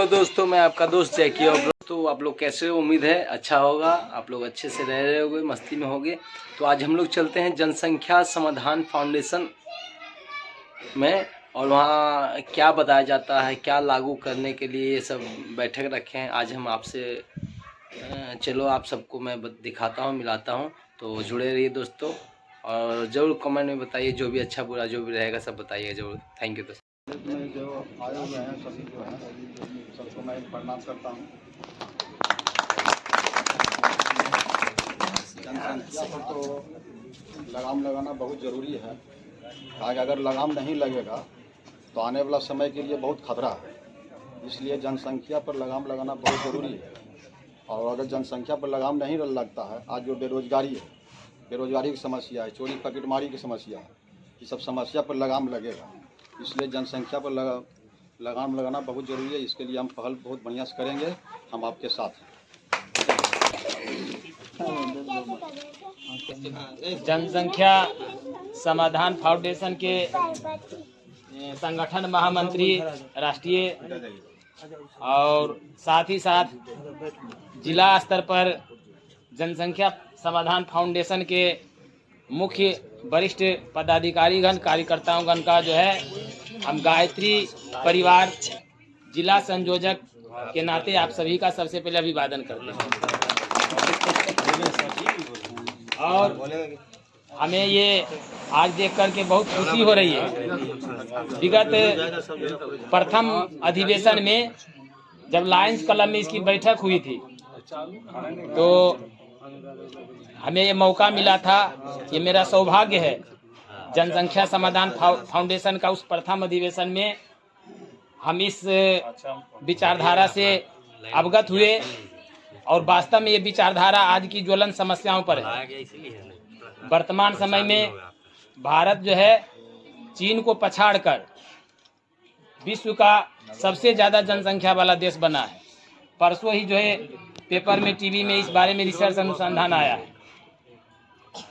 तो दोस्तों मैं आपका दोस्त जैकी और दोस्तों आप लोग कैसे हो? उम्मीद है अच्छा होगा, आप लोग अच्छे से रह रहे होगे, मस्ती में होगे। तो आज हम लोग चलते हैं जनसंख्या समाधान फाउंडेशन में और वहाँ क्या बताया जाता है, क्या लागू करने के लिए ये सब बैठक रखे हैं। आज हम आपसे चलो आप सबको मैं दिखाता हूँ, मिलाता हूँ। तो जुड़े रहिए दोस्तों और ज़रूर कमेंट में बताइए, जो भी अच्छा बुरा जो भी रहेगा सब बताइएगा ज़रूर। थैंक यू दोस्तों। में जो आए हुए हैं सभी जो हैं सबको मैं प्रणाम करता हूँ। जनसंख्या पर तो लगाम लगाना बहुत ज़रूरी है। अगर लगाम नहीं लगेगा तो आने वाला समय के लिए बहुत खतरा है, इसलिए जनसंख्या पर लगाम लगाना बहुत ज़रूरी है। और अगर जनसंख्या पर लगाम नहीं लगता है, आज जो बेरोज़गारी है, बेरोज़गारी की समस्या है, चोरी पकेटमारी की समस्या है, ये सब समस्या पर लगाम लगेगा। इसलिए जनसंख्या पर लगाम लगाना बहुत ज़रूरी है। इसके लिए हम पहल बहुत बढ़िया से करेंगे, हम आपके साथ हैं। जनसंख्या समाधान फाउंडेशन के संगठन महामंत्री राष्ट्रीय और साथ ही साथ जिला स्तर पर जनसंख्या समाधान फाउंडेशन के मुख्य वरिष्ठ पदाधिकारीगण कार्यकर्ताओंगण का जो है हम गायत्री परिवार जिला संयोजक के नाते आप सभी का सबसे पहले अभिवादन करते हैं। और हमें ये आज देख कर के बहुत खुशी हो रही है। विगत प्रथम अधिवेशन में जब लायंस क्लब में इसकी बैठक हुई थी तो हमें ये मौका मिला था, ये मेरा सौभाग्य है जनसंख्या समाधान फाउंडेशन का उस प्रथम अधिवेशन में हम इस विचारधारा से अवगत हुए और वास्तव में ये विचारधारा आज की ज्वलन समस्याओं पर है। वर्तमान समय में भारत जो है चीन को पछाड़कर विश्व का सबसे ज़्यादा जनसंख्या वाला देश बना है। परसों ही जो है पेपर में, टीवी में इस बारे में रिसर्च अनुसंधान आया है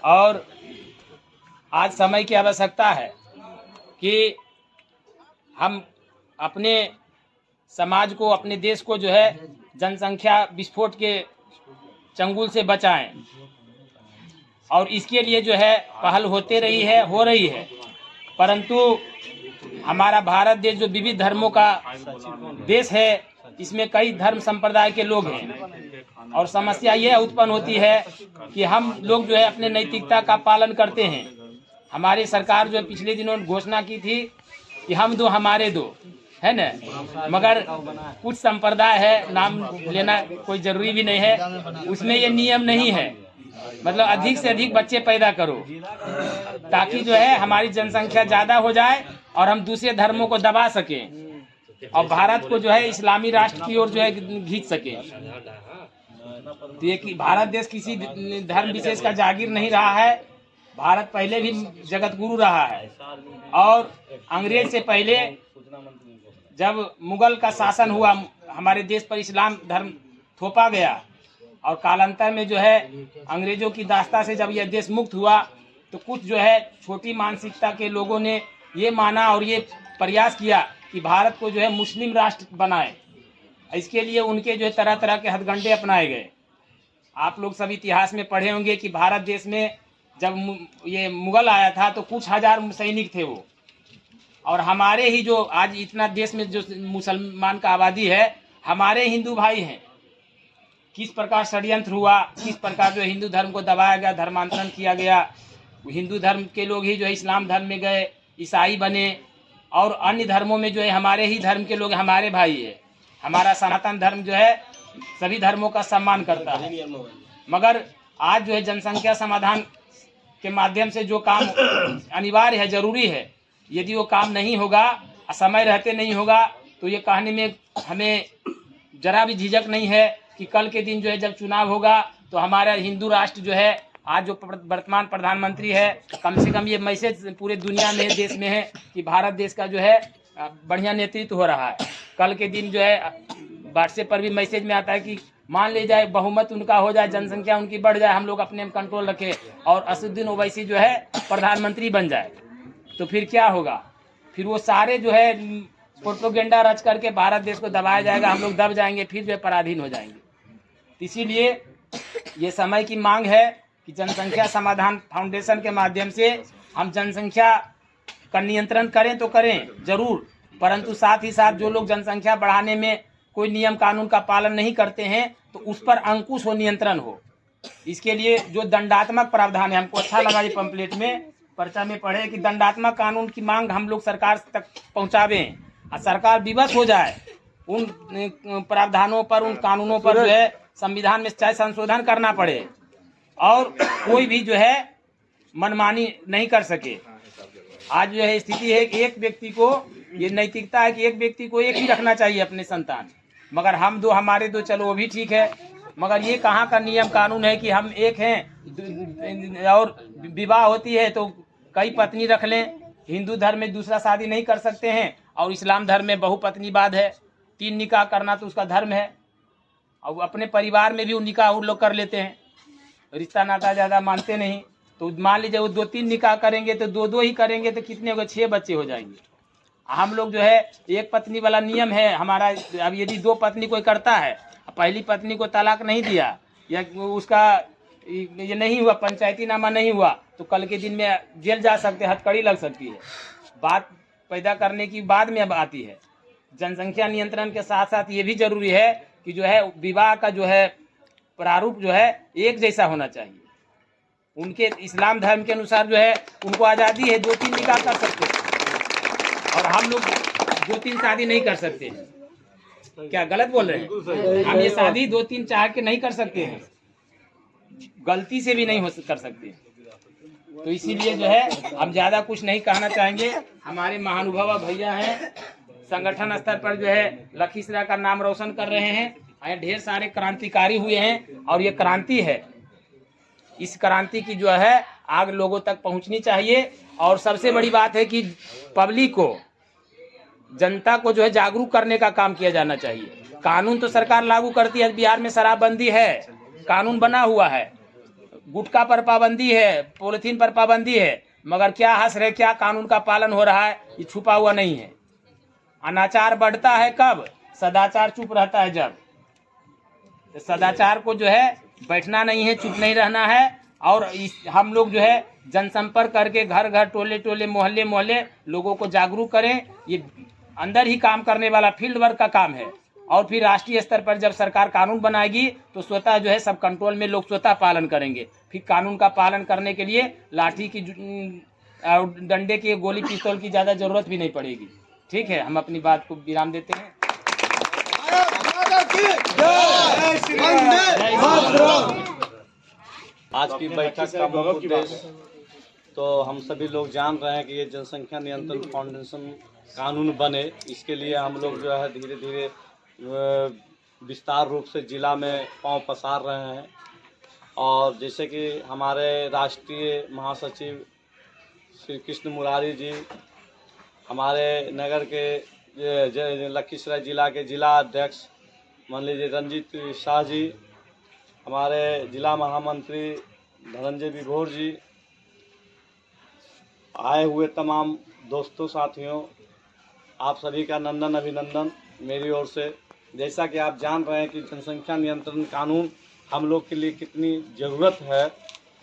और आज समय की आवश्यकता है कि हम अपने समाज को, अपने देश को जो है जनसंख्या विस्फोट के चंगुल से बचाएं। और इसके लिए जो है पहल होते रही है, हो रही है, परंतु हमारा भारत देश जो विविध धर्मों का देश है, इसमें कई धर्म संप्रदाय के लोग हैं और समस्या यह उत्पन्न होती है कि हम लोग जो है अपने नैतिकता का पालन करते हैं। हमारी सरकार जो पिछले दिनों घोषणा की थी कि हम दो हमारे दो, है न, मगर कुछ संप्रदाय है, नाम लेना कोई जरूरी भी नहीं है, उसमें ये नियम नहीं है। मतलब अधिक से अधिक बच्चे पैदा करो ताकि जो है हमारी जनसंख्या ज़्यादा हो जाए और हम दूसरे धर्मों को दबा सकें और भारत को जो है इस्लामी राष्ट्र की ओर जो है खींच सकें। तो ये कि भारत देश किसी धर्म विशेष का जागीर नहीं रहा है। भारत पहले भी जगत गुरु रहा है और अंग्रेज से पहले जब मुगल का शासन हुआ, हमारे देश पर इस्लाम धर्म थोपा गया और कालांतर में जो है अंग्रेजों की दास्ता से जब यह देश मुक्त हुआ तो कुछ जो है छोटी मानसिकता के लोगों ने ये माना और ये प्रयास किया कि भारत को जो है मुस्लिम राष्ट्र बनाए। इसके लिए उनके जो है तरह तरह के हथकंडे अपनाए गए। आप लोग सब इतिहास में पढ़े होंगे कि भारत देश में जब ये मुगल आया था तो कुछ हजार सैनिक थे वो, और हमारे ही जो आज इतना देश में जो मुसलमान का आबादी है, हमारे हिंदू भाई हैं। किस प्रकार षड्यंत्र हुआ, किस प्रकार जो हिंदू धर्म को दबाया गया, धर्मांतरण किया गया। हिंदू धर्म के लोग ही जो है इस्लाम धर्म में गए, ईसाई बने और अन्य धर्मों में जो है हमारे ही धर्म के लोग हमारे भाई है। हमारा सनातन धर्म जो है सभी धर्मों का सम्मान करता है। मगर आज जो है जनसंख्या समाधान के माध्यम से जो काम अनिवार्य है, जरूरी है, यदि वो काम नहीं होगा, समय रहते नहीं होगा, तो ये कहने में हमें जरा भी झिझक नहीं है कि कल के दिन जो है जब चुनाव होगा तो हमारा हिंदू राष्ट्र जो है, आज जो वर्तमान प्रधानमंत्री है, कम से कम ये मैसेज पूरे दुनिया में, देश में है कि भारत देश का जो है बढ़िया नेतृत्व हो रहा है। कल के दिन जो है व्हाट्सएप पर भी मैसेज में आता है कि मान ले जाए बहुमत उनका हो जाए, जनसंख्या उनकी बढ़ जाए, हम लोग अपने कंट्रोल रखें और असदुद्दीन ओवैसी जो है प्रधानमंत्री बन जाए, तो फिर क्या होगा? फिर वो सारे जो है प्रोपेगेंडा रच करके भारत देश को दबाया जाएगा, हम लोग दब जाएंगे, फिर वे पराधीन हो जाएंगे। इसीलिए ये समय की मांग है कि जनसंख्या समाधान फाउंडेशन के माध्यम से हम जनसंख्या का नियंत्रण करें तो करें जरूर, परंतु साथ ही साथ जो लोग जनसंख्या बढ़ाने में कोई नियम कानून का पालन नहीं करते हैं तो उस पर अंकुश हो, नियंत्रण हो। इसके लिए जो दंडात्मक प्रावधान है, हमको अच्छा लगा ये पंपलेट में पर्चा में पढ़े कि दंडात्मक कानून की मांग हम लोग सरकार तक पहुंचावें और सरकार विवश हो जाए उन प्रावधानों पर, उन कानूनों पर जो है संविधान में चाहे संशोधन करना पड़े और कोई भी जो है मनमानी नहीं कर सके। आज जो है स्थिति है कि एक व्यक्ति को, ये नैतिकता है कि एक व्यक्ति को एक ही रखना चाहिए अपने संतान, मगर हम दो हमारे दो, चलो वो भी ठीक है, मगर ये कहाँ का नियम कानून है कि हम एक हैं और विवाह होती है तो कई पत्नी रख लें। हिंदू धर्म में दूसरा शादी नहीं कर सकते हैं और इस्लाम धर्म में बहुपत्नीवाद है, 3 निकाह करना तो उसका धर्म है। और अपने परिवार में भी वो निकाह वो लोग कर लेते हैं, रिश्ता नाता ज़्यादा मानते नहीं। तो मान लीजिए वो 2-3 निकाह करेंगे तो 2-2 ही करेंगे तो कितने होंगे, 6 बच्चे हो जाएंगे। हम लोग जो है एक पत्नी वाला नियम है हमारा। अब यदि 2 पत्नी कोई करता है, पहली पत्नी को तलाक नहीं दिया या उसका ये नहीं हुआ, पंचायती नामा नहीं हुआ, तो कल के दिन में जेल जा सकते, हथकड़ी लग सकती है। बात पैदा करने की बाद में अब आती है। जनसंख्या नियंत्रण के साथ साथ ये भी जरूरी है कि जो है विवाह का जो है प्रारूप जो है एक जैसा होना चाहिए। उनके इस्लाम धर्म के अनुसार जो है उनको आज़ादी है, 2-3 निकाह कर सकते हैं और हम लोग 2-3 शादी नहीं कर सकते हैं। क्या गलत बोल रहे हैं? हम ये शादी 2-3 चाह के नहीं कर सकते हैं, गलती से भी नहीं हो कर सकते। तो इसीलिए जो है हम ज़्यादा कुछ नहीं कहना चाहेंगे। हमारे महानुभाव भैया हैं, संगठन स्तर पर जो है लखीसराय का नाम रोशन कर रहे हैं। ढेर सारे क्रांतिकारी हुए हैं और ये क्रांति है, इस क्रांति की जो है आग लोगों तक पहुंचनी चाहिए। और सबसे बड़ी बात है कि पब्लिक को, जनता को जो है जागरूक करने का काम किया जाना चाहिए। कानून तो सरकार लागू करती है, बिहार में शराबबंदी है, कानून बना हुआ है, गुटखा पर पाबंदी है, पॉलिथीन पर पाबंदी है, मगर क्या हंस रहे, क्या कानून का पालन हो रहा है, ये छुपा हुआ नहीं है। अनाचार बढ़ता है कब, सदाचार चुप रहता है जब। तो सदाचार को जो है बैठना नहीं है, चुप नहीं रहना है। और हम लोग जो है जनसंपर्क करके घर घर, टोले टोले, मोहल्ले मोहल्ले लोगों को जागरूक करें। ये अंदर ही काम करने वाला फील्ड वर्क का काम है। और फिर राष्ट्रीय स्तर पर जब सरकार कानून बनाएगी तो स्वतः जो है सब कंट्रोल में लोग स्वतः पालन करेंगे। फिर कानून का पालन करने के लिए लाठी की, डंडे की, गोली पिस्तौल की ज़्यादा ज़रूरत भी नहीं पड़ेगी। ठीक है, हम अपनी बात को विराम देते हैं। आज की बैठक का मुख्य उद्देश्य तो हम सभी लोग जान रहे हैं कि ये जनसंख्या नियंत्रण फाउंडेशन कानून बने। इसके लिए हम लोग जो है धीरे धीरे विस्तार रूप से जिला में पांव पसार रहे हैं। और जैसे कि हमारे राष्ट्रीय महासचिव श्री कृष्ण मुरारी जी, हमारे नगर के लखीसराय जिला के जिला अध्यक्ष मान लीजिए रंजीत शाह जी, हमारे जिला महामंत्री धनंजय विभोर जी, आए हुए तमाम दोस्तों साथियों, आप सभी का नंदन अभिनंदन मेरी ओर से। जैसा कि आप जान रहे हैं कि जनसंख्या नियंत्रण कानून हम लोग के लिए कितनी ज़रूरत है,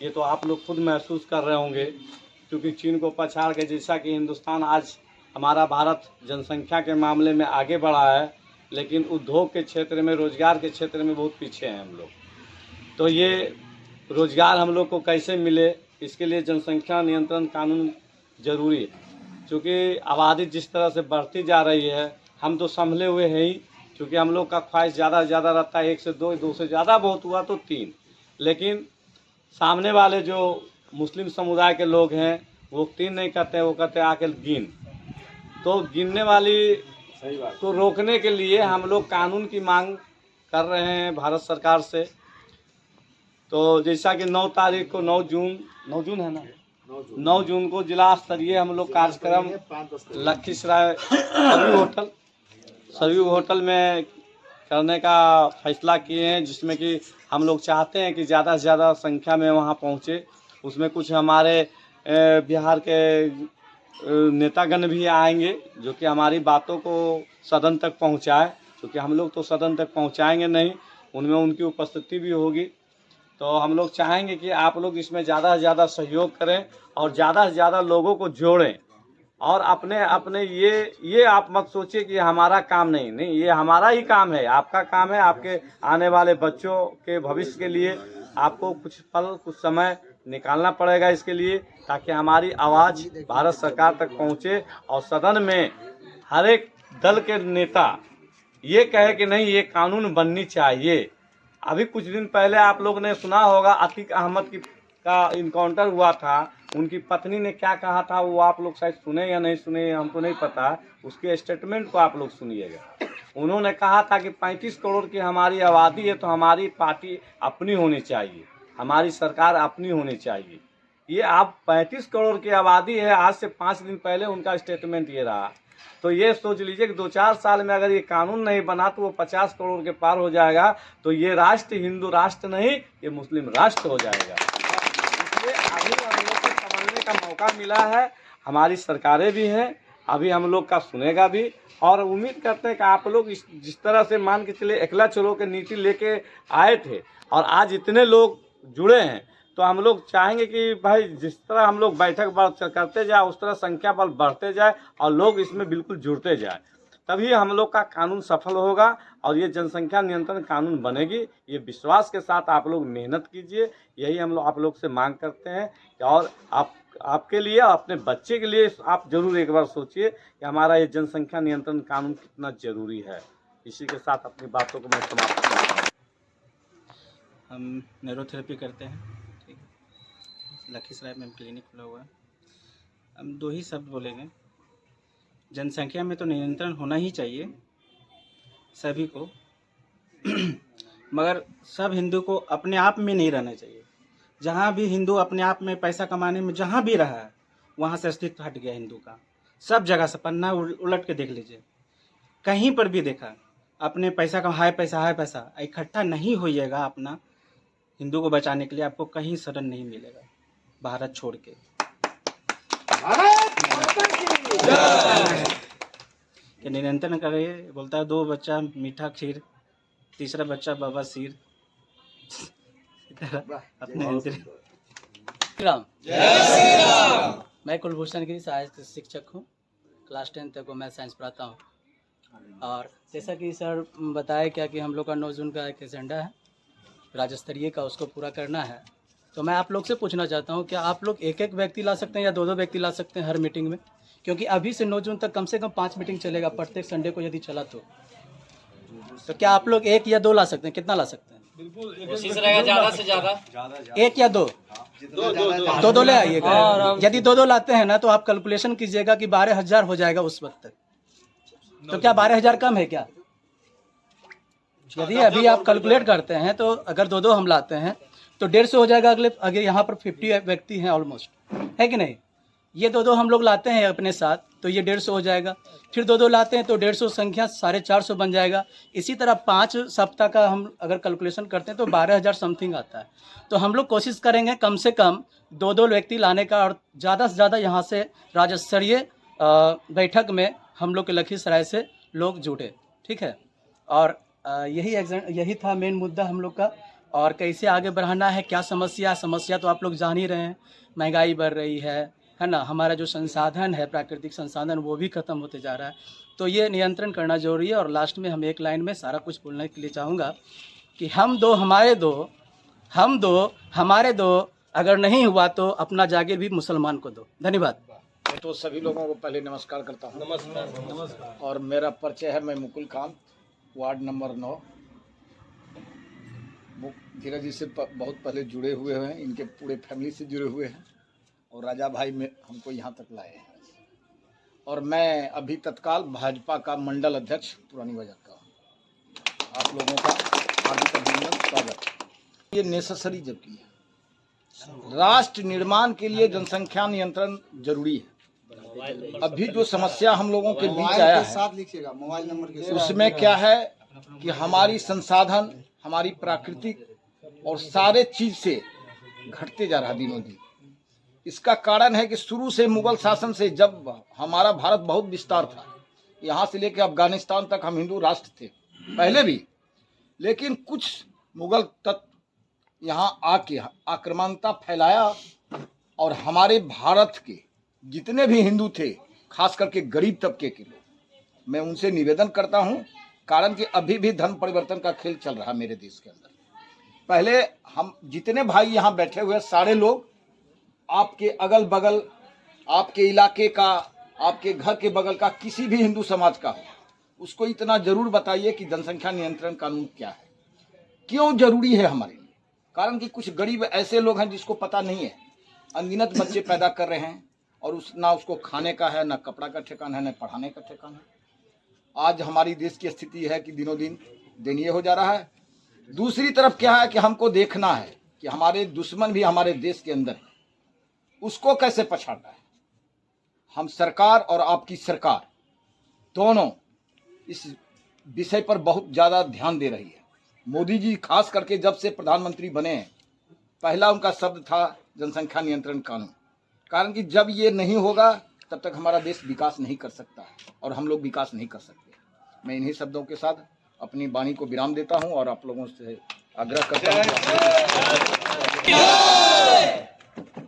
ये तो आप लोग खुद महसूस कर रहे होंगे। क्योंकि चीन को पछाड़ के जैसा कि हिंदुस्तान आज, हमारा भारत जनसंख्या के मामले में आगे बढ़ा है, लेकिन उद्योग के क्षेत्र में, रोज़गार के क्षेत्र में बहुत पीछे हैं हम लोग। तो ये रोज़गार हम लोग को कैसे मिले, इसके लिए जनसंख्या नियंत्रण कानून ज़रूरी है। क्योंकि आबादी जिस तरह से बढ़ती जा रही है, हम तो संभले हुए हैं ही, क्योंकि हम लोग का ख्वाहिश ज़्यादा से ज़्यादा रहता है 1 से 2, 2 से ज़्यादा बहुत हुआ तो 3। लेकिन सामने वाले जो मुस्लिम समुदाय के लोग हैं वो 3 नहीं कहते हैं, वो कहते हैं आके गिन। तो गिनने वाली को रोकने के लिए हम लोग कानून की मांग कर रहे हैं भारत सरकार से। तो जैसा कि 9 तारीख को 9 जून है ना, 9 जून को जिला स्तरीय हम लोग कार्यक्रम लखीसराय सभी होटल में करने का फैसला किए हैं, जिसमें कि हम लोग चाहते हैं कि ज़्यादा से ज़्यादा संख्या में वहाँ पहुँचे। उसमें कुछ हमारे बिहार के नेतागण भी आएंगे जो कि हमारी बातों को सदन तक पहुंचाए, क्योंकि हम लोग तो सदन तक पहुंचाएंगे नहीं, उनमें उनकी उपस्थिति भी होगी। तो हम लोग चाहेंगे कि आप लोग इसमें ज़्यादा से ज़्यादा सहयोग करें और ज़्यादा से ज़्यादा लोगों को जोड़ें। और अपने अपने ये आप मत सोचिए कि हमारा काम नहीं, ये हमारा ही काम है, आपका काम है। आपके आने वाले बच्चों के भविष्य के लिए आपको कुछ पल कुछ समय निकालना पड़ेगा इसके लिए, ताकि हमारी आवाज़ भारत सरकार तक पहुंचे और सदन में हर एक दल के नेता ये कहे कि नहीं, ये कानून बननी चाहिए। अभी कुछ दिन पहले आप लोग ने सुना होगा, अतीक अहमद का इनकाउंटर हुआ था, उनकी पत्नी ने क्या कहा था वो आप लोग शायद सुने या नहीं सुने, हमको नहीं पता। उसके स्टेटमेंट को आप लोग सुनिएगा। उन्होंने कहा था कि 35 करोड़ की हमारी आबादी है, तो हमारी पार्टी अपनी होनी चाहिए, हमारी सरकार अपनी होनी चाहिए। ये आप 35 करोड़ की आबादी है, आज से 5 दिन पहले उनका स्टेटमेंट ये रहा। तो ये सोच लीजिए कि 2-4 साल में अगर ये कानून नहीं बना तो वो 50 करोड़ के पार हो जाएगा। तो ये राष्ट्र हिंदू राष्ट्र नहीं, ये मुस्लिम राष्ट्र हो जाएगा। इसलिए अभी हम लोग को समझने का मौका मिला है, हमारी सरकारें भी हैं, अभी हम लोग का सुनेगा भी। और उम्मीद करते हैं कि आप लोग जिस तरह से मान के चले एकला चलो के नीति लेके आए थे और आज इतने लोग जुड़े हैं, तो हम लोग चाहेंगे कि भाई जिस तरह हम लोग बैठक करते जाए उस तरह संख्या बल बढ़ते जाए और लोग इसमें बिल्कुल जुड़ते जाए, तभी हम लोग का कानून सफल होगा और ये जनसंख्या नियंत्रण कानून बनेगी। ये विश्वास के साथ आप लोग मेहनत कीजिए, यही हम लोग आप लोग से मांग करते हैं। और आपके लिए, अपने बच्चे के लिए आप जरूर एक बार सोचिए कि हमारा ये जनसंख्या नियंत्रण कानून कितना ज़रूरी है। इसी के साथ अपनी बातों को मैं समाप्त करता हूँ। हम न्यूरोथेरेपी करते हैं, ठीक है। लखीसराय में क्लिनिक खुला हुआ है। हम 2 ही शब्द बोलेंगे, जनसंख्या में तो नियंत्रण होना ही चाहिए सभी को मगर सब हिंदू को अपने आप में नहीं रहना चाहिए। जहाँ भी हिंदू अपने आप में पैसा कमाने में जहाँ भी रहा है, वहाँ से अस्तित्व हट गया हिंदू का। सब जगह से पन्ना उलट के देख लीजिए, कहीं पर भी देखा, अपने पैसा का हाय पैसा इकट्ठा नहीं होइएगा अपना हिंदू को बचाने के लिए, आपको कहीं शरण नहीं मिलेगा भारत छोड़ के। कि निरंतर करे, बोलता है 2 बच्चा मीठा खीर, तीसरा बच्चा बाबा सिर। अपने राम मैं कुलभूषण गिरी सहायक शिक्षक हूँ, क्लास 10 तक को मैं साइंस पढ़ाता हूँ। और जैसा कि सर बताया क्या कि हम लोग का 9 जून का एक एजेंडा है राज्य स्तरीय का, उसको पूरा करना है। तो मैं आप लोग से पूछना चाहता हूँ, क्या आप लोग 1-1 व्यक्ति ला सकते हैं या 2-2 व्यक्ति ला सकते हैं हर मीटिंग में? क्योंकि अभी से 9 जून तक कम से कम 5 मीटिंग चलेगा प्रत्येक संडे को यदि चला तो क्या आप लोग 1 या 2 ला सकते हैं? कितना ला सकते हैं? कोशिश रहेगा ज़्यादा से ज़्यादा, 1 या 2? 2 ले आइएगा। यदि 2 लाते हैं ना तो आप कैलकुलेशन कीजिएगा कि 12,000 हो जाएगा उस वक्त तक। तो क्या 12,000 कम है क्या? यदि अभी आप कैलकुलेट करते हैं तो अगर 2 हम लाते हैं तो 150 हो जाएगा। अगर यहाँ पर 50 व्यक्ति हैं ऑलमोस्ट, है कि नहीं? ये 2 हम लोग लाते हैं अपने साथ तो ये 150 हो जाएगा। फिर 2 लाते हैं तो 150 संख्या 450 बन जाएगा। इसी तरह 5 सप्ताह का हम अगर कैलकुलेशन करते हैं तो 12,000 समथिंग आता है। तो हम लोग कोशिश करेंगे कम से कम 2 व्यक्ति लाने का और ज़्यादा से ज़्यादा यहाँ से राज्य स्तरीय बैठक में हम लोग के लखीसराय से लोग जुटे, ठीक है। और यही था मेन मुद्दा हम लोग का। और कैसे आगे बढ़ाना है, क्या समस्या तो आप लोग जान ही रहे हैं। महंगाई बढ़ रही है ना, हमारा जो संसाधन है प्राकृतिक संसाधन वो भी ख़त्म होते जा रहा है। तो ये नियंत्रण करना जरूरी है। और लास्ट में हम एक लाइन में सारा कुछ बोलने के लिए चाहूँगा कि हम दो हमारे दो, अगर नहीं हुआ तो अपना जागीर भी मुसलमान को दो। धन्यवाद। तो सभी लोगों को पहले नमस्कार करता हूँ। नमस्कार। और मेरा परिचय है, मैं मुकुल कांत, वार्ड नंबर 9। धीरज जी से बहुत पहले जुड़े हुए हैं, इनके पूरे फैमिली से जुड़े हुए हैं और राजा भाई में हमको यहाँ तक लाए हैं। और मैं अभी तत्काल भाजपा का मंडल अध्यक्ष पुरानी बाजार का हूँ। आप लोगों का हार्दिक अभिनंदन, स्वागत। ये नेसेसरी जबकि है, राष्ट्र निर्माण के लिए जनसंख्या नियंत्रण जरूरी है। अभी जो समस्या हम लोगों के बीच आया है उसमें क्या है कि हमारी संसाधन, हमारी प्राकृतिक और सारे चीज से घटते जा रहा दिनों दिन। इसका कारण है कि शुरू से मुगल शासन से, जब हमारा भारत बहुत विस्तार था, यहाँ से लेकर अफगानिस्तान तक हम हिंदू राष्ट्र थे पहले भी, लेकिन कुछ मुगल तत्व यहाँ आके आक्रामकता फैलाया और हमारे भारत के जितने भी हिंदू थे, खास करके गरीब तबके के लोग, मैं उनसे निवेदन करता हूँ, कारण कि अभी भी धर्म परिवर्तन का खेल चल रहा है मेरे देश के अंदर। पहले हम जितने भाई यहाँ बैठे हुए सारे लोग, आपके अगल बगल, आपके इलाके का, आपके घर के बगल का किसी भी हिंदू समाज का हो, उसको इतना जरूर बताइए कि जनसंख्या नियंत्रण कानून क्या है, क्यों जरूरी है हमारे लिए। कारण कि कुछ गरीब ऐसे लोग हैं जिसको पता नहीं है, अनगिनत बच्चे पैदा कर रहे हैं और ना उसको खाने का है, ना कपड़ा का ठिकाना है, ना पढ़ाने का ठिकाना है। आज हमारी देश की स्थिति है कि दिनों दिन दयनीय हो जा रहा है। दूसरी तरफ क्या है कि हमको देखना है कि हमारे दुश्मन भी हमारे देश के अंदर है, उसको कैसे पछाड़ना है। हम सरकार और आपकी सरकार दोनों इस विषय पर बहुत ज़्यादा ध्यान दे रही है। मोदी जी खास करके जब से प्रधानमंत्री बने हैं, पहला उनका शब्द था जनसंख्या नियंत्रण कानून। कारण कि जब ये नहीं होगा तब तक हमारा देश विकास नहीं कर सकता है और हम लोग विकास नहीं कर सकते। मैं इन्हीं शब्दों के साथ अपनी वाणी को विराम देता हूं और आप लोगों से आग्रह करता हूं।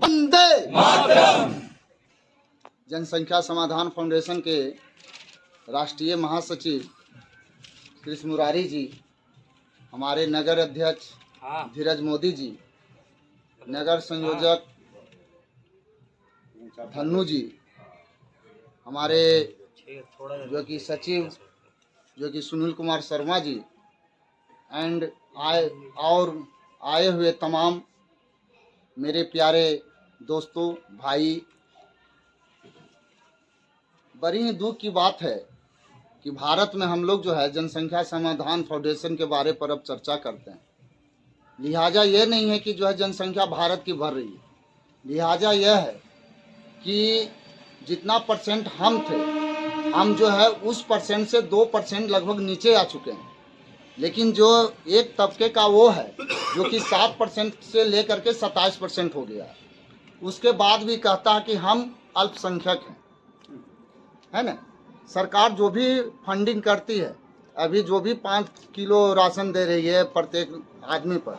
वंदे मातरम। जनसंख्या समाधान फाउंडेशन के राष्ट्रीय महासचिव कृष्ण मुरारी जी, हमारे नगर अध्यक्ष धीरज मोदी जी, नगर संयोजक धन्नू जी, हमारे जो कि सचिव जो कि सुनील कुमार शर्मा जी, एंड आए हुए तमाम मेरे प्यारे दोस्तों, भाई, बड़ी ही दुख की बात है कि भारत में हम लोग जो है जनसंख्या समाधान फाउंडेशन के बारे पर अब चर्चा करते हैं। लिहाजा ये नहीं है कि जो है जनसंख्या भारत की बढ़ रही है, लिहाजा यह है कि जितना परसेंट हम थे, हम जो है उस परसेंट से 2% लगभग नीचे आ चुके हैं। लेकिन जो एक तबके का वो है जो कि 7% से लेकर के 27% हो गया है, उसके बाद भी कहता है कि हम अल्पसंख्यक हैं, है ना। सरकार जो भी फंडिंग करती है, अभी जो भी 5 किलो राशन दे रही है प्रत्येक आदमी पर,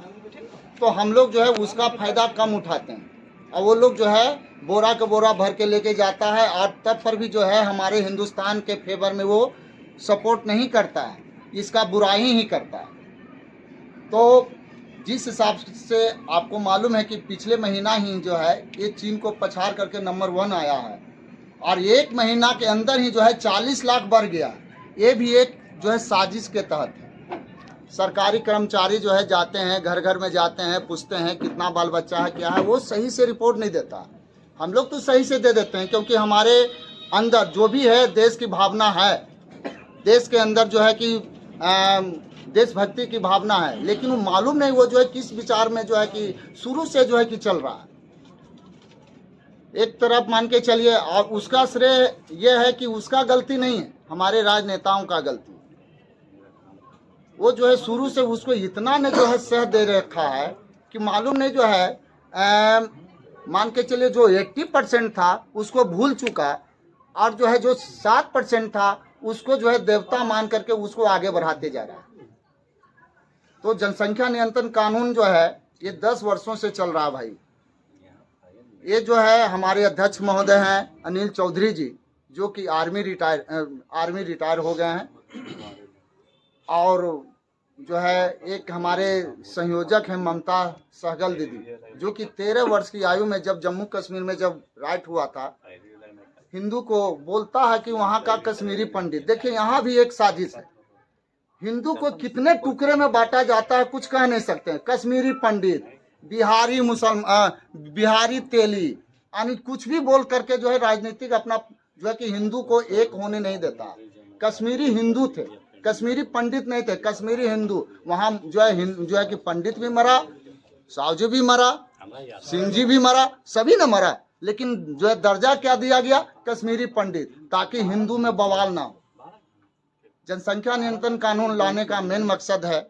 तो हम लोग जो है उसका फ़ायदा कम उठाते हैं और वो लोग जो है बोरा का बोरा भर के लेके जाता है और तब पर भी जो है हमारे हिंदुस्तान के फेवर में वो सपोर्ट नहीं करता है, इसका बुराई ही करता है। तो जिस हिसाब से आपको मालूम है कि पिछले महीना ही जो है ये चीन को पछाड़ करके नंबर 1 आया है और एक महीना के अंदर ही जो है 40 लाख बढ़ गया। ये भी एक जो है साजिश के तहत है। सरकारी कर्मचारी जो है जाते हैं, घर घर में जाते हैं, पूछते हैं कितना बाल बच्चा है, क्या है, वो सही से रिपोर्ट नहीं देता। हम लोग तो सही से दे देते हैं क्योंकि हमारे अंदर जो भी है देश की भावना है, देश के अंदर जो है कि देशभक्ति की भावना है, लेकिन वो मालूम नहीं वो जो है किस विचार में जो है कि शुरू से जो है कि चल रहा है। एक तरफ मान के चलिए, और उसका श्रेय ये है कि उसका गलती नहीं है, हमारे राजनेताओं का गलती। वो जो है शुरू से उसको इतना ने जो है सह दे रखा है कि मालूम नहीं जो है मान के चलिए जो 80% था उसको भूल चुका और जो है जो 7% था उसको जो है देवता मान करके उसको आगे बढ़ाते जा रहा है। तो जनसंख्या नियंत्रण कानून जो है ये 10 वर्षों से चल रहा है भाई। ये जो है हमारे अध्यक्ष महोदय हैं अनिल चौधरी जी, जो कि आर्मी रिटायर हो गए हैं, और जो है एक हमारे संयोजक हैं ममता सहगल दीदी, जो कि 13 वर्ष की आयु में जब जम्मू कश्मीर में जब राइट हुआ था, हिंदू को बोलता है कि वहाँ का कश्मीरी पंडित। देखिए यहाँ भी एक साजिश है, हिंदू को कितने टुकड़े में बांटा जाता है कुछ कह नहीं सकते हैं। कश्मीरी पंडित, बिहारी मुसलमान, बिहारी तेली, यानी कुछ भी बोल करके जो है राजनीतिक अपना जो है कि हिंदू को एक होने नहीं देता। कश्मीरी हिंदू थे, कश्मीरी पंडित नहीं थे, कश्मीरी हिंदू। वहाँ जो है कि पंडित भी मरा, साहू भी मरा, सिंह जी भी मरा, सभी ने मरा, लेकिन जो है दर्जा क्या दिया गया, कश्मीरी पंडित, ताकि हिंदू में बवाल ना हो। जनसंख्या नियंत्रण कानून लाने का मेन मकसद है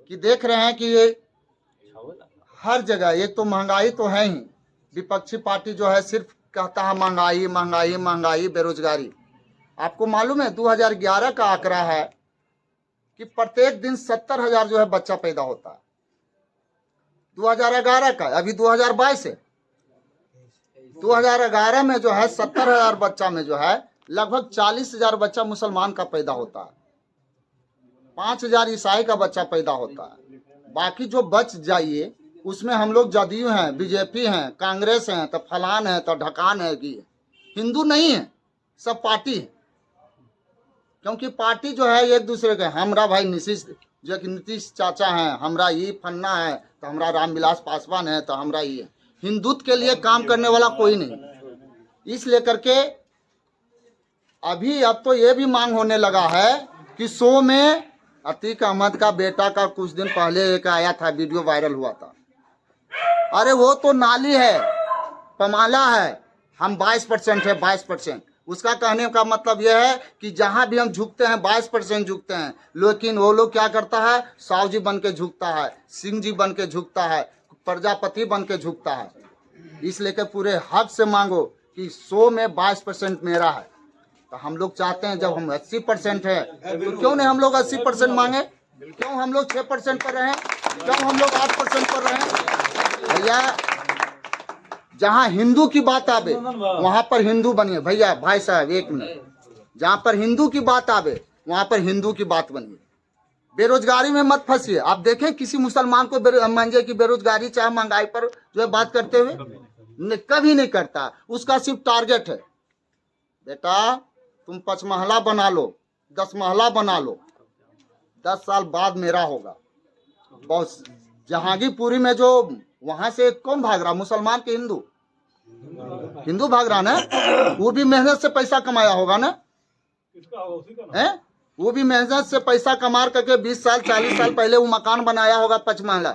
कि देख रहे हैं कि ये हर जगह, एक तो महंगाई तो है ही, विपक्षी पार्टी जो है सिर्फ कहता है महंगाई महंगाई महंगाई बेरोजगारी। आपको मालूम है 2011 का आंकड़ा है कि प्रत्येक दिन 70,000 जो है बच्चा पैदा होता है। 2011 का, अभी 2022 है, 2011 में जो है 70,000 बच्चा में जो है लगभग 40,000 बच्चा मुसलमान का पैदा होता है, 5,000 ईसाई का बच्चा पैदा होता है। बाकी जो बच जाइए उसमें हम लोग जदयू हैं, बीजेपी हैं, कांग्रेस हैं, तो फलान है, तो ढकान है, कि हिंदू नहीं है, सब पार्टी है। क्योंकि पार्टी जो है एक दूसरे के, हमरा भाई नीतीश जो कि नीतीश चाचा हैं, हमरा ये फन्ना है, तो हमरा रामविलास पासवान है, तो हमरा ये। हिंदुत्व के लिए काम करने वाला कोई नहीं। इस लेकर के अभी अब तो ये भी मांग होने लगा है कि शो में अतीक अहमद का बेटा का कुछ दिन पहले एक आया था, वीडियो वायरल हुआ था। अरे वो तो नाली है, पमाला है, हम 22% है, 22%। उसका कहने का मतलब यह है कि जहां भी हम झुकते हैं 22% झुकते हैं, लेकिन वो लोग क्या करता है, साहु जी बन के झुकता है, सिंह जी बन के झुकता है, प्रजापति बन के झुकता है। इसलिए के पूरे हक से मांगो कि 100 में 22% मेरा है। तो हम लोग चाहते हैं जब हम 80% है तो क्यों नहीं हम लोग 80% मांगे, क्यों हम लोग 6% पर रहें, क्यों हम लोग 8% पर रहें। भैया जहाँ हिंदू की बात आवे वहाँ पर हिंदू बनिए। भैया भाई साहब एक मिनट, जहाँ पर हिंदू की बात आवे वहाँ पर हिंदू की बात बनिए। बेरोजगारी में मत फंसिए। आप देखें किसी मुसलमान को मांझे की बेरोजगारी चाहे महंगाई पर जो है बात करते हुए कभी नहीं करता। उसका सिर्फ टारगेट है, बेटा तुम 5 महला बना लो, 10 महला बना लो, 10 साल बाद मेरा होगा। बहुत जहांगीरपुरी में जो वहां से कौन भाग रहा, मुसलमान के हिंदू, हिंदू भाग रहा ना, वो भी मेहनत से पैसा कमाया होगा ना, है वो भी मेहनत से पैसा कमा करके 20 साल 40 साल पहले वो मकान बनाया होगा 5 महला।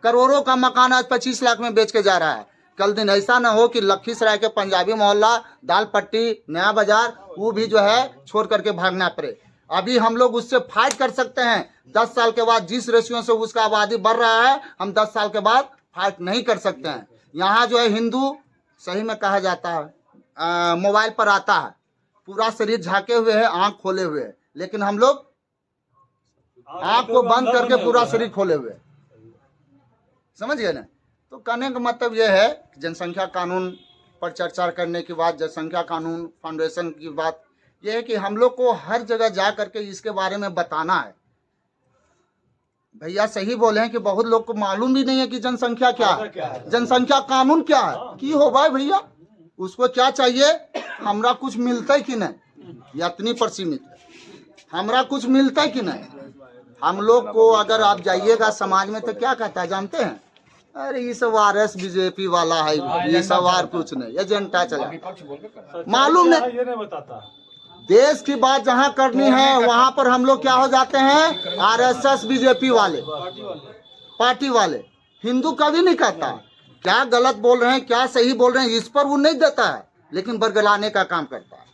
करोड़ों का मकान आज 25 लाख में बेच के जा रहा है। कल दिन ऐसा ना हो कि लखीसराय के पंजाबी मोहल्ला, दाल पट्टी, नया बाजार वो भी जो है छोड़ करके भागना पड़े। अभी हम लोग उससे फाइट कर सकते हैं। 10 साल के बाद जिस रेशियो से उसका आबादी बढ़ रहा है, हम 10 साल के बाद फाइट नहीं कर सकते हैं। यहाँ जो है हिंदू सही में कहा जाता है मोबाइल पर आता है, पूरा शरीर झाके हुए है, आंख खोले हुए है, लेकिन हम लोग आंख को बंद करके पूरा शरीर खोले हुए। समझ गए ना। तो कहने का मतलब यह है कि जनसंख्या कानून पर चर्चा करने के बाद, जनसंख्या कानून फाउंडेशन की बात यह है कि हम लोग को हर जगह जा करके इसके बारे में बताना है। भैया सही बोले हैं कि बहुत लोग को मालूम भी नहीं है कि जनसंख्या क्या है, जनसंख्या कानून क्या है, की हो भाई भैया उसको क्या चाहिए, हमरा कुछ मिलता है कि नहीं, इतनी पर सीमित है, हमरा कुछ मिलता है कि नहीं। हम लोग को अगर आप जाइएगा समाज में तो क्या कहता है जानते हैं, अरे ये सब आरएस बीजेपी वाला है, ये सब और कुछ नहीं, एजेंडा चला, मालूम नहीं बताता। देश की बात जहाँ करनी है वहाँ पर हम लोग क्या हो जाते हैं, आरएसएस बीजेपी वाले, पार्टी वाले। हिंदू कभी नहीं कहता क्या गलत बोल रहे हैं क्या सही बोल रहे हैं, इस पर वो नहीं देता है, लेकिन बरगलाने का काम करता है।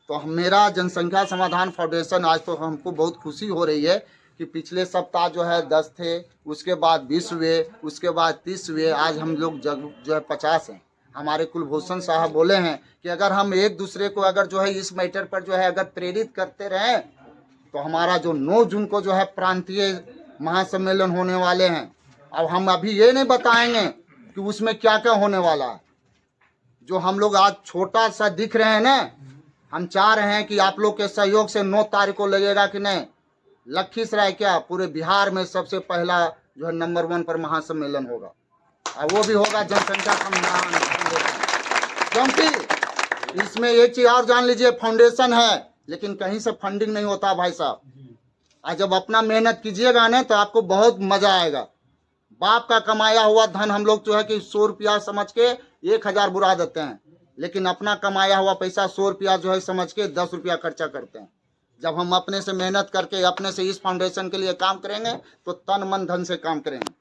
तो मेरा जनसंख्या समाधान फाउंडेशन, आज तो हमको बहुत खुशी हो रही है कि पिछले सप्ताह जो है 10 थे, उसके बाद 20 हुए, उसके बाद 30 हुए, आज हम लोग जो है 50 हैं। हमारे कुलभूषण साहब बोले हैं कि अगर हम एक दूसरे को अगर जो है इस मैटर पर जो है अगर प्रेरित करते रहें तो हमारा जो 9 जून को जो है प्रांतीय महासम्मेलन होने वाले हैं। अब हम अभी ये नहीं बताएंगे कि उसमें क्या क्या होने वाला है। जो हम लोग आज छोटा सा दिख रहे हैं ना, हम चाह रहे हैं कि आप लोग के सहयोग से 9 तारीख को लगेगा कि नहीं, लखीसराय क्या पूरे बिहार में सबसे पहला जो है नंबर 1 पर महासम्मेलन होगा, और वो भी होगा जनसंख्या समाधान। क्योंकि इसमें एक चीज और जान लीजिए, फाउंडेशन है लेकिन कहीं से फंडिंग नहीं होता भाई साहब। आज जब अपना मेहनत कीजिएगा ना तो आपको बहुत मजा आएगा। बाप का कमाया हुआ धन हम लोग जो है कि 100 रुपया समझ के 1000 बुरा देते हैं, लेकिन अपना कमाया हुआ पैसा 100 रुपया जो है समझ के 10 रुपया खर्चा करते हैं। जब हम अपने से मेहनत करके अपने से इस फाउंडेशन के लिए काम करेंगे तो तन मन धन से काम करेंगे।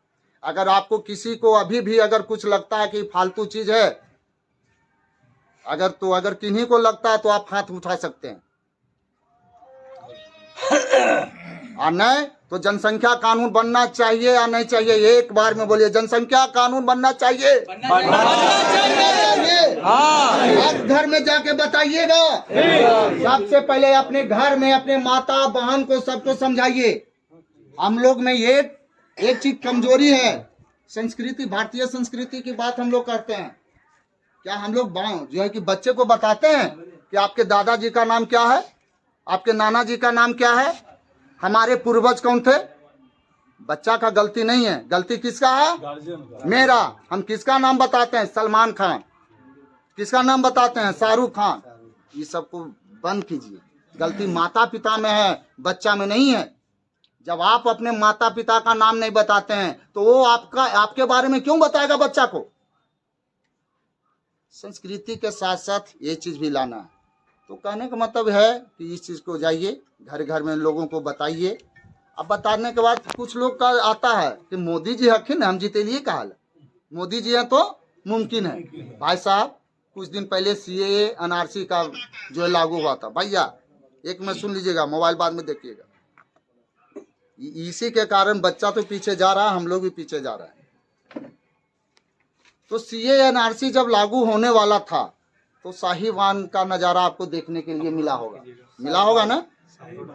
अगर आपको किसी को अभी भी अगर कुछ लगता है कि फालतू चीज है, अगर किन्हीं को लगता है तो आप हाथ उठा सकते हैं। और नहीं तो जनसंख्या कानून बनना चाहिए या नहीं चाहिए? एक बार में बोलिए, जनसंख्या कानून बनना चाहिए? बनना चाहिए। आप घर में जाके बताइएगा। सबसे पहले अपने घर में अपने माता बहन को सबको समझाइए। हम लोग में ये एक चीज कमजोरी है, संस्कृति, भारतीय संस्कृति की बात हम लोग करते हैं। क्या हम लोग जो है कि बच्चे को बताते हैं कि आपके दादाजी का नाम क्या है, आपके नाना जी का नाम क्या है, हमारे पूर्वज कौन थे? बच्चा का गलती नहीं है, गलती किसका है? मेरा। हम किसका नाम बताते हैं? सलमान खान। किसका नाम बताते हैं? शाहरुख खान। ये सबको बंद कीजिए। गलती माता पिता में है, बच्चा में नहीं है। जब आप अपने माता पिता का नाम नहीं बताते हैं तो वो आपके बारे में क्यों बताएगा बच्चा को? संस्कृति के साथ साथ ये चीज भी लाना है। तो कहने का मतलब है कि इस चीज को जाइए घर घर में लोगों को बताइए। अब बताने के बाद कुछ लोग का आता है कि मोदी जी हखिन हम जीते लिए का हाल, मोदी जी हैं तो मुमकिन है। भाई साहब, कुछ दिन पहले CAA NRC का जो है लागू हुआ था। भैया एक में सुन लीजिएगा, मोबाइल बाद में देखिएगा। इसी के कारण बच्चा तो पीछे जा रहा है, हम लोग भी पीछे जा रहे हैं। तो CAA NRC जब लागू होने वाला था तो साहिवान का नज़ारा आपको देखने के लिए मिला होगा ना।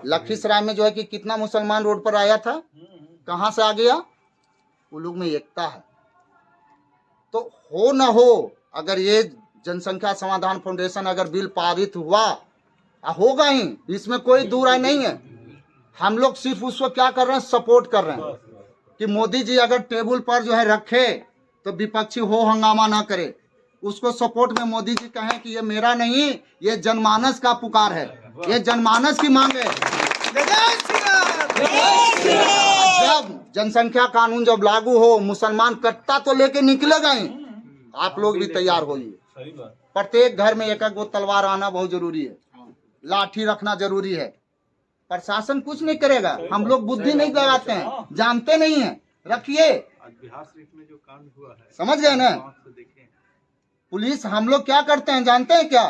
लखीसराय में जो है कि कितना मुसलमान रोड पर आया था, कहाँ से आ गया? वो लोग में एकता है। तो हो न हो, अगर ये जनसंख्या समाधान फाउंडेशन अगर बिल पारित हुआ, होगा ही, इसमें कोई दो राय नहीं है। हम लोग सिर्फ उसको क्या कर रहे हैं? सपोर्ट कर रहे हैं कि मोदी जी अगर टेबल पर जो है रखे तो विपक्षी हो हंगामा ना करे। उसको सपोर्ट में मोदी जी कहें कि ये मेरा नहीं, ये जनमानस का पुकार है, ये जनमानस की मांग है। जब जनसंख्या कानून जब लागू हो, मुसलमान कट्टा तो लेके निकलेगा ही। आप लोग भी तैयार होइए। प्रत्येक घर में एक एक तलवार आना बहुत जरूरी है, लाठी रखना जरूरी है। प्रशासन कुछ नहीं करेगा, हम लोग बुद्धि नहीं लगाते हैं, जानते नहीं है। रखिए, समझ गए ना? पुलिस हम लोग क्या करते हैं जानते हैं क्या?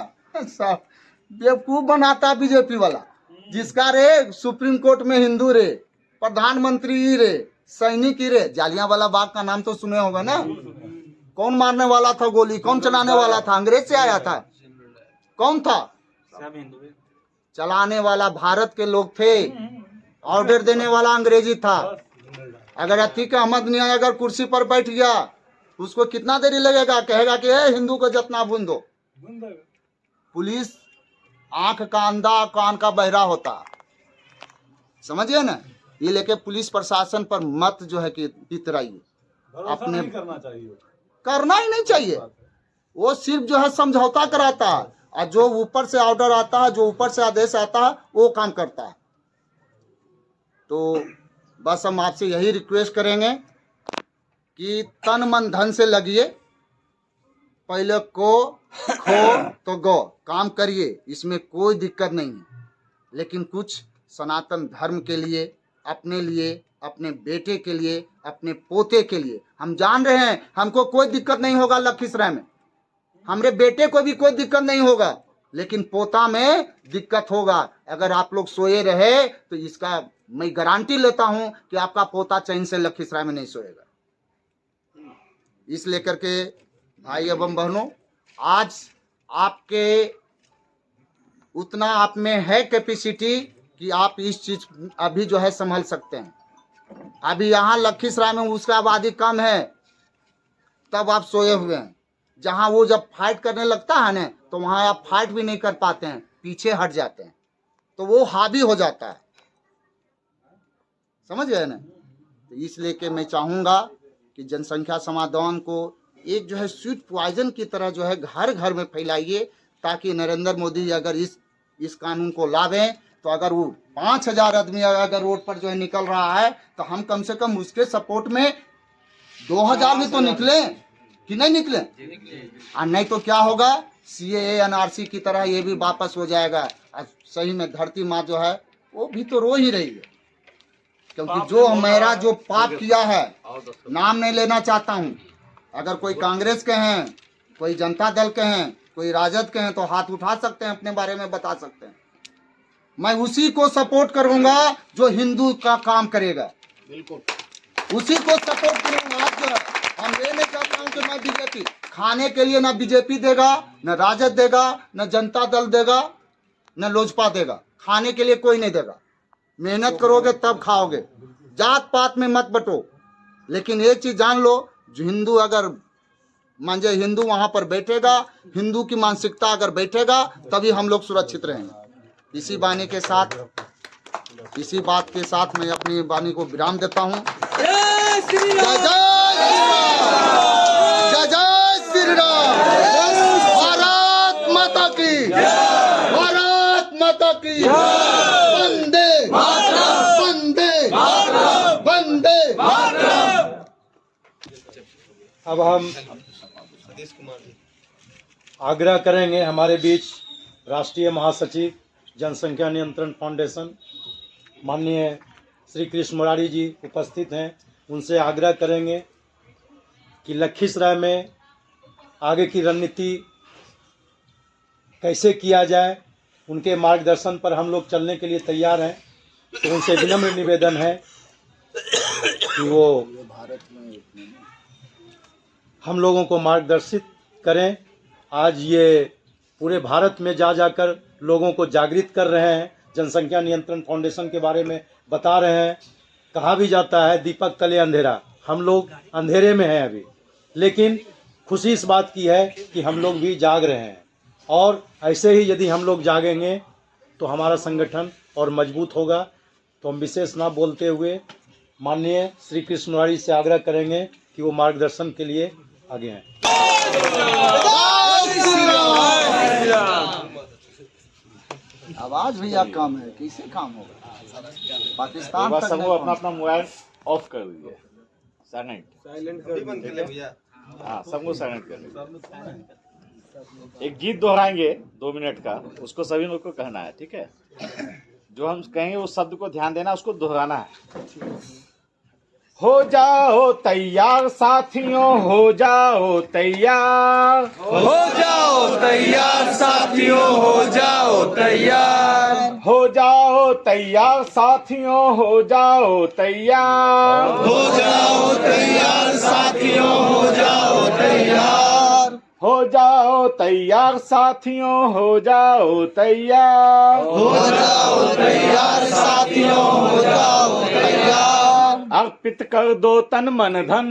बेवकूफ बनाता बीजेपी वाला। जिसका रे सुप्रीम कोर्ट में हिंदू रे, प्रधानमंत्री रे, सैनिक रे। जालियांवाला बाग का नाम तो सुने होगा ना। कौन मारने वाला था गोली, कौन चलाने वाला था? अंग्रेज से आया था। कौन था चलाने वाला? भारत के लोग थे। ऑर्डर देने वाला अंग्रेजी था। अगर अतीक अहमद मियां अगर कुर्सी पर बैठ गया, उसको कितना देरी लगेगा? कहेगा कि हिंदू को जितना बूंद दो। पुलिस आंख का अंधा, कान का बहरा होता, समझिए ना। ये लेके पुलिस प्रशासन पर मत जो है कि इतराइए। अपने करना ही नहीं चाहिए। वो सिर्फ जो है समझौता कराता है, और जो ऊपर से ऑर्डर आता है, जो ऊपर से आदेश आता है, वो काम करता है। तो बस हम आपसे यही रिक्वेस्ट करेंगे कि तन मन धन से लगिए। पहले को खो तो गो, काम करिए, इसमें कोई दिक्कत नहीं है। लेकिन कुछ सनातन धर्म के लिए, अपने लिए, अपने बेटे के लिए, अपने पोते के लिए, हम जान रहे हैं हमको कोई दिक्कत नहीं होगा लखीसराय में, हमारे बेटे को भी कोई दिक्कत नहीं होगा, लेकिन पोता में दिक्कत होगा। अगर आप लोग सोए रहे तो इसका मैं गारंटी लेता हूं कि आपका पोता चैन से लखीसराय में नहीं सोएगा। इस लेकर के भाई एवं बहनों, आज आपके उतना आप में है कैपेसिटी कि आप इस चीज अभी जो है संभल सकते हैं। अभी यहाँ लखीसराय में उसका आबादी कम है, तब आप सोए हुए हैं। जहाँ वो जब फाइट करने लगता है ना, तो वहाँ आप फाइट भी नहीं कर पाते हैं, पीछे हट जाते हैं, तो वो हावी हो जाता है। समझ गए ना? तो इसलिए कि मैं चाहूँगा कि जनसंख्या समाधान को एक जो है स्वीट पॉइजन की तरह जो है घर घर में फैलाइए, ताकि नरेंद्र मोदी अगर इस कानून को लावें तो अगर वो 5000 आदमी अगर रोड पर जो है निकल रहा है, तो हम कम से कम उसके सपोर्ट में 2000 भी तो निकले कि नहीं निकले। और नहीं तो क्या होगा, CAA NRC की तरह ये भी वापस हो जाएगा। सही में धरती माँ जो है वो भी तो रो ही रही है, क्योंकि जो मेरा जो पाप किया है, नाम नहीं लेना चाहता हूँ। अगर कोई कांग्रेस के हैं, कोई जनता दल के हैं, कोई राजद के हैं, तो हाथ उठा सकते हैं, अपने बारे में बता सकते हैं। मैं उसी को सपोर्ट करूंगा जो हिंदू का काम करेगा, उसी को सपोर्ट करूंगा। आज जो है हम ये नहीं चाहता हूँ कि मैं बीजेपी, खाने के लिए ना बीजेपी देगा, न राजद देगा, न जनता दल देगा, न लोजपा देगा। खाने के लिए कोई नहीं देगा। मेहनत करोगे तब खाओगे। जात पात में मत बटो। लेकिन एक चीज जान लो, जो हिंदू अगर मान जाए हिंदू वहां पर बैठेगा, हिंदू की मानसिकता अगर बैठेगा, तभी हम लोग सुरक्षित रहेंगे। इसी बानी के साथ, इसी बात के साथ मैं अपनी वाणी को विराम देता हूँ। जय जय श्री राम। भारत माता की, भारत माता की। वंदे वंदे वंदे। अब हम आग्रह करेंगे, हमारे बीच राष्ट्रीय महासचिव जनसंख्या नियंत्रण फाउंडेशन माननीय श्री कृष्ण मुरारी जी उपस्थित हैं। उनसे आग्रह करेंगे कि लखीसराय में आगे की रणनीति कैसे किया जाए, उनके मार्गदर्शन पर हम लोग चलने के लिए तैयार हैं। तो उनसे विनम्र निवेदन है कि वो हम लोगों को मार्गदर्शित करें। आज ये पूरे भारत में जा जाकर लोगों को जागृत कर रहे हैं, जनसंख्या नियंत्रण फाउंडेशन के बारे में बता रहे हैं। कहा भी जाता है दीपक तले अंधेरा, हम लोग अंधेरे में हैं अभी, लेकिन खुशी इस बात की है कि हम लोग भी जाग रहे हैं। और ऐसे ही यदि हम लोग जागेंगे तो हमारा संगठन और मजबूत होगा। तो हम विशेष ना बोलते हुए माननीय श्री कृष्ण मुरारी से आग्रह करेंगे कि वो मार्गदर्शन के लिए आगे हैं। आवाज भैया कम है, कैसे काम होगा? पाकिस्तान तक सबको अपना अपना मोबाइल ऑफ कर दीजिए, साइलेंट कर दीजिए। हाँ, सबको साइलेंट कर दीजिए। एक गीत दोहराएंगे 2 मिनट का, उसको सभी लोग को कहना है, ठीक है? जो हम कहेंगे उस शब्द को ध्यान देना, उसको दोहराना है। हो जाओ तैयार साथियों, हो जाओ तैयार, हो जाओ तैयार साथियों, हो जाओ तैयार, हो जाओ तैयार साथियों, हो जाओ तैयार, हो जाओ तैयार साथियों, हो जाओ तैयार, हो जाओ तैयार साथियों, हो जाओ तैयार, हो जाओ तैयार साथियों, हो जाओ तैयार। अर्पित कर दो तन मन धन,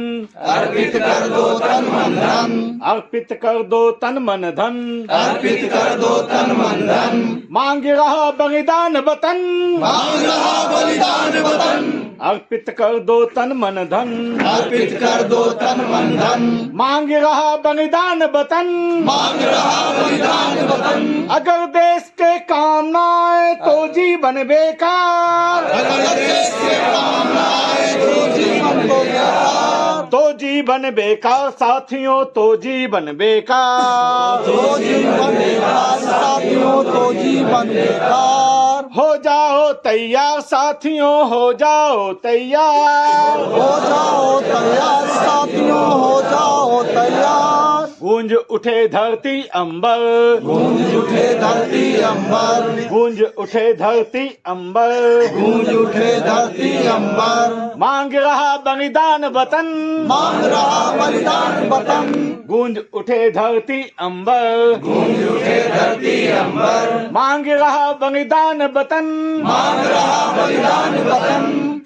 अर्पित कर दो तन मन धन, अर्पित कर दो तन मन धन, अर्पित कर दो तन मन धन। मांग रहा बलिदान वतन, मांग रहा बलिदान वतन, अर्पित कर दो तन मन धन, अर्पित कर दो तन मन धन। मांग रहा बलिदान वतन, मांग रहा बलिदान वतन। अगर देश के काम न आए तो जीवन बेकार, अगर देश के काम न आए तो जीवन बेकार, तो जीवन बेकार साथियों, तो जीवन बेकार, तो जीवन बेकार साथियों, तो जीवन बेकार। हो जाओ तैयार साथियों, हो जाओ तैयार, हो जाओ तैयार साथियों, हो जाओ तैयार। गूंज उठे धरती अंबर, गूंज उठे धरती अंबर, गूंज उठे धरती अंबर, गूंज उठे धरती अंबर। मांग रहा बलिदान वतन, मांग रहा बलिदान वतन। गूंज उठे धरती अंबर, गूंज उठे धरती अंबर। मांग रहा बलिदान वतन, मांग रहा बलिदान वतन।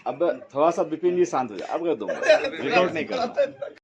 अब थोड़ा सा विपिन जी शांत हो जाए, अब कर दूंगा, रिकॉर्ड नहीं करना।